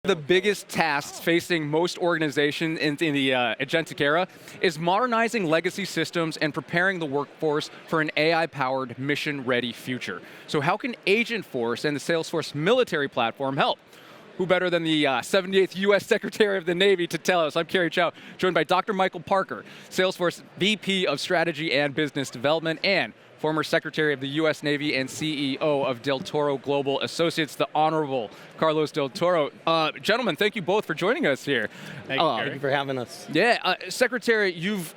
The biggest tasks facing most organizations in the agentic era is modernizing legacy systems and preparing the workforce for an AI-powered, mission-ready future. So how can Agentforce and the Salesforce military platform help? Who better than the 78th U.S. Secretary of the Navy to tell us? I'm Kerry Chow, joined by Dr. Michael Parker, Salesforce VP of Strategy and Business Development, and former Secretary of the U.S. Navy and CEO of Del Toro Global Associates, the Honorable Carlos Del Toro. Gentlemen, thank you both for joining us here. Thank you for having us. Yeah, Secretary, you've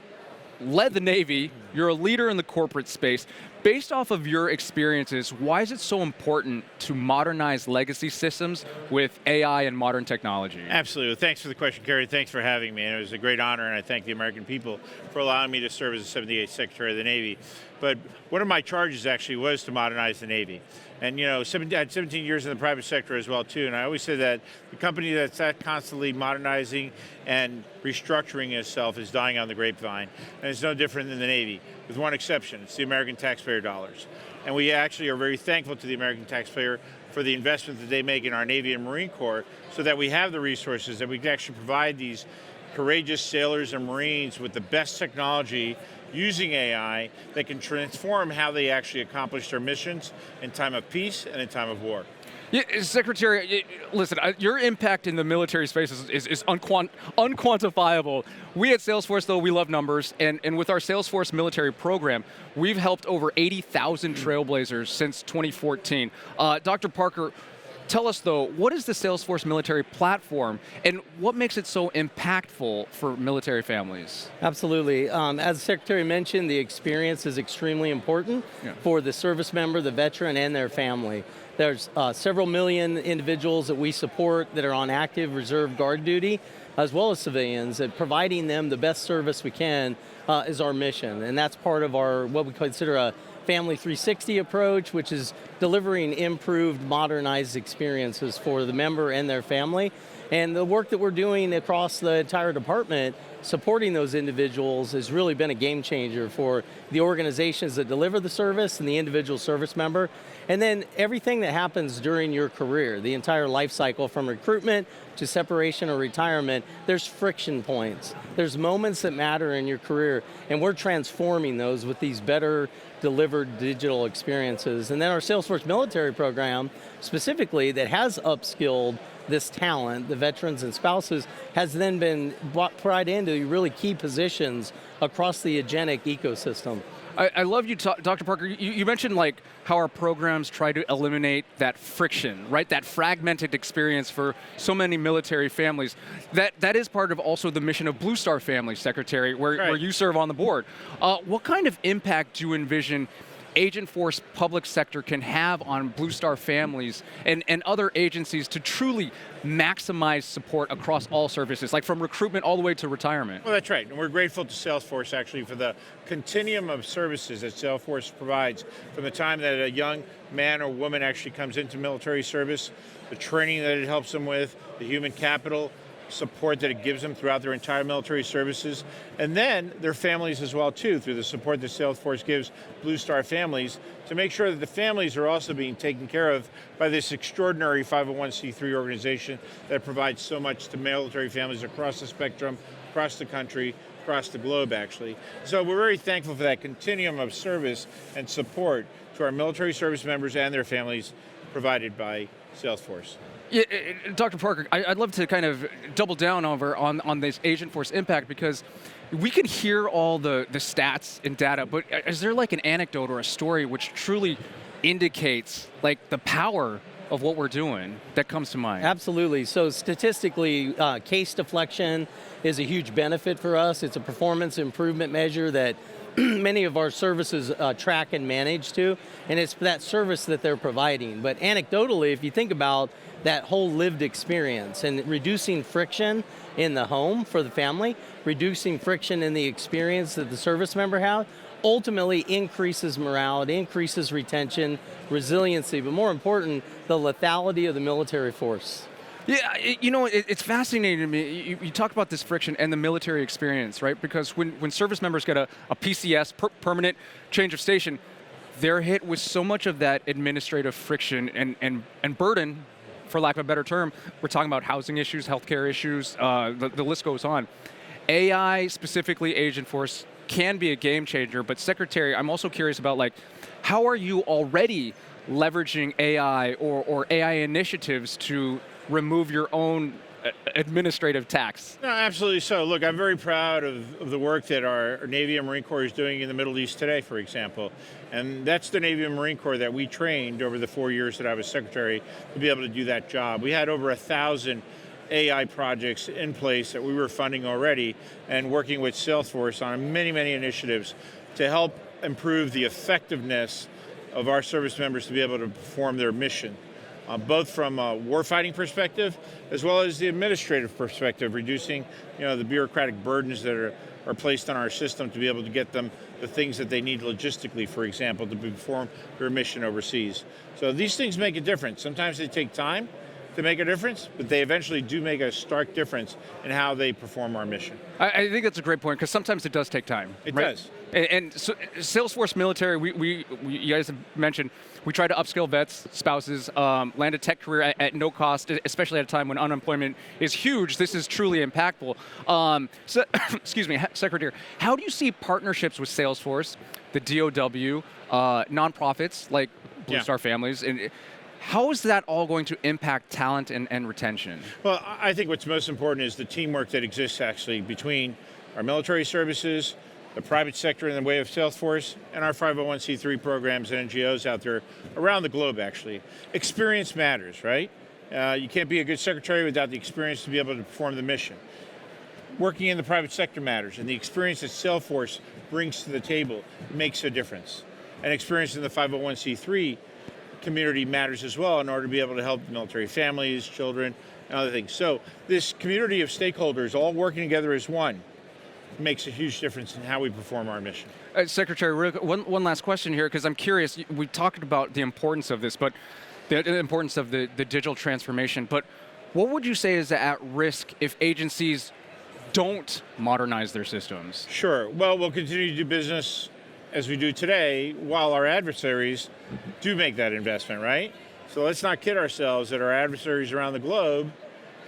led the Navy, you're a leader in the corporate space. Based off of your experiences, why is it so important to modernize legacy systems with AI and modern technology? Absolutely. Thanks for the question, Kerry. Thanks for having me. And it was a great honor, and I thank the American people for allowing me to serve as the 78th Secretary of the Navy. But one of my charges actually was to modernize the Navy. And I had 17 years in the private sector as well too, and I always say that the company that's constantly modernizing and restructuring itself is dying on the grapevine, and it's no different than the Navy, with one exception: it's the American taxpayer dollars. And we actually are very thankful to the American taxpayer for the investment that they make in our Navy and Marine Corps, so that we have the resources that we can actually provide these courageous sailors and Marines with the best technology using AI that can transform how they actually accomplish their missions in time of peace and in time of war. Yeah, Secretary, listen, your impact in the military space is unquantifiable. We at Salesforce, though, we love numbers, and with our Salesforce military program, we've helped over 80,000 trailblazers since 2014. Dr. Parker, tell us, though, what is the Salesforce military platform, and what makes it so impactful for military families? Absolutely. As the Secretary mentioned, the experience is extremely important for the service member, the veteran, and their family. There's several million individuals that we support that are on active reserve guard duty, as well as civilians, and providing them the best service we can is our mission. And that's part of our, what we consider a Family 360 approach, which is delivering improved, modernized experiences for the member and their family. And the work that we're doing across the entire department, supporting those individuals, has really been a game changer for the organizations that deliver the service and the individual service member. And then everything that happens during your career, the entire life cycle from recruitment to separation or retirement, there's friction points. There's moments that matter in your career, and we're transforming those with these better delivered digital experiences. And then our Salesforce military program, specifically, that has upskilled this talent, the veterans and spouses, has then been brought right into really key positions across the agentic ecosystem. I love you, Dr. Parker. You mentioned like how our programs try to eliminate that friction, right? That fragmented experience for so many military families. That is part of also the mission of Blue Star Family, Secretary, where you serve on the board. What kind of impact do you envision Agentforce public sector can have on Blue Star families and other agencies to truly maximize support across all services, like from recruitment all the way to retirement? Well, that's right, and we're grateful to Salesforce actually for the continuum of services that Salesforce provides from the time that a young man or woman actually comes into military service, the training that it helps them with, the human capital support that it gives them throughout their entire military services, and then their families as well too, through the support that Salesforce gives Blue Star families to make sure that the families are also being taken care of by this extraordinary 501c3 organization that provides so much to military families across the spectrum, across the country, across the globe actually. So we're very thankful for that continuum of service and support to our military service members and their families provided by Salesforce. Yeah, Dr. Parker, I'd love to kind of double down on this Agentforce impact, because we can hear all the stats and data, but is there like an anecdote or a story which truly indicates like the power of what we're doing that comes to mind? Absolutely. So statistically, case deflection is a huge benefit for us. It's a performance improvement measure that many of our services track and manage to, and it's that service that they're providing. But anecdotally, if you think about that whole lived experience and reducing friction in the home for the family, reducing friction in the experience that the service member has, ultimately increases morale, it increases retention, resiliency, but more important, the lethality of the military force. Yeah, it's fascinating to me. You talk about this friction and the military experience, right? Because when service members get a PCS, permanent change of station, they're hit with so much of that administrative friction and burden for lack of a better term, we're talking about housing issues, healthcare issues, the list goes on. AI, specifically Agentforce, can be a game changer, but Secretary, I'm also curious about how are you already leveraging AI or AI initiatives to remove your own administrative tax? No, absolutely so. Look, I'm very proud of the work that our Navy and Marine Corps is doing in the Middle East today, for example. And that's the Navy and Marine Corps that we trained over the 4 years that I was Secretary to be able to do that job. We had over 1,000 AI projects in place that we were funding already and working with Salesforce on many, many initiatives to help improve the effectiveness of our service members to be able to perform their mission. Both from a warfighting perspective as well as the administrative perspective, reducing the bureaucratic burdens that are placed on our system to be able to get them the things that they need logistically, for example, to perform their mission overseas. So these things make a difference. Sometimes they take time to make a difference, but they eventually do make a stark difference in how they perform our mission. I think that's a great point, because sometimes it does take time. It right? does. And so Salesforce military, you guys have mentioned, we try to upskill vets, spouses, land a tech career at no cost, especially at a time when unemployment is huge. This is truly impactful. Excuse me, Secretary, how do you see partnerships with Salesforce, the DOW, nonprofits like Blue Star Families, and how is that all going to impact talent and retention? Well, I think what's most important is the teamwork that exists actually between our military services, the private sector in the way of Salesforce, and our 501c3 programs and NGOs out there around the globe, actually. Experience matters, right? You can't be a good secretary without the experience to be able to perform the mission. Working in the private sector matters, and the experience that Salesforce brings to the table makes a difference. And experience in the 501c3 community matters as well in order to be able to help military families, children, and other things. So this community of stakeholders all working together as one makes a huge difference in how we perform our mission. Secretary, one last question here, because I'm curious. We talked about the importance of this, but the importance of the digital transformation. But what would you say is at risk if agencies don't modernize their systems? Sure. Well, we'll continue to do business as we do today, while our adversaries do make that investment, right? So let's not kid ourselves that our adversaries around the globe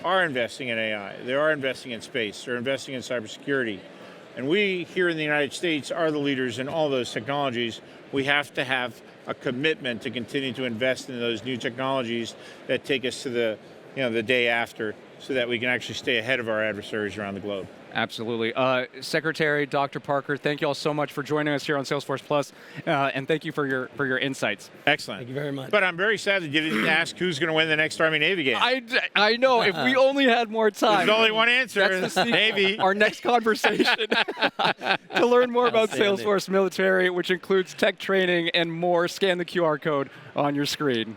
are investing in AI. They are investing in space. They're investing in cybersecurity. And we here in the United States are the leaders in all those technologies. We have to have a commitment to continue to invest in those new technologies that take us to the day after, so that we can actually stay ahead of our adversaries around the globe. Absolutely. Secretary Dr. Parker, thank you all so much for joining us here on Salesforce Plus, and thank you for your insights. Excellent. Thank you very much. But I'm very sad that you didn't ask who's going to win the next Army-Navy game. I know. If we only had more time. There's only one answer. That's the Navy. Our next conversation. To learn more about Outstanding. Salesforce Military, which includes tech training and more, scan the QR code on your screen.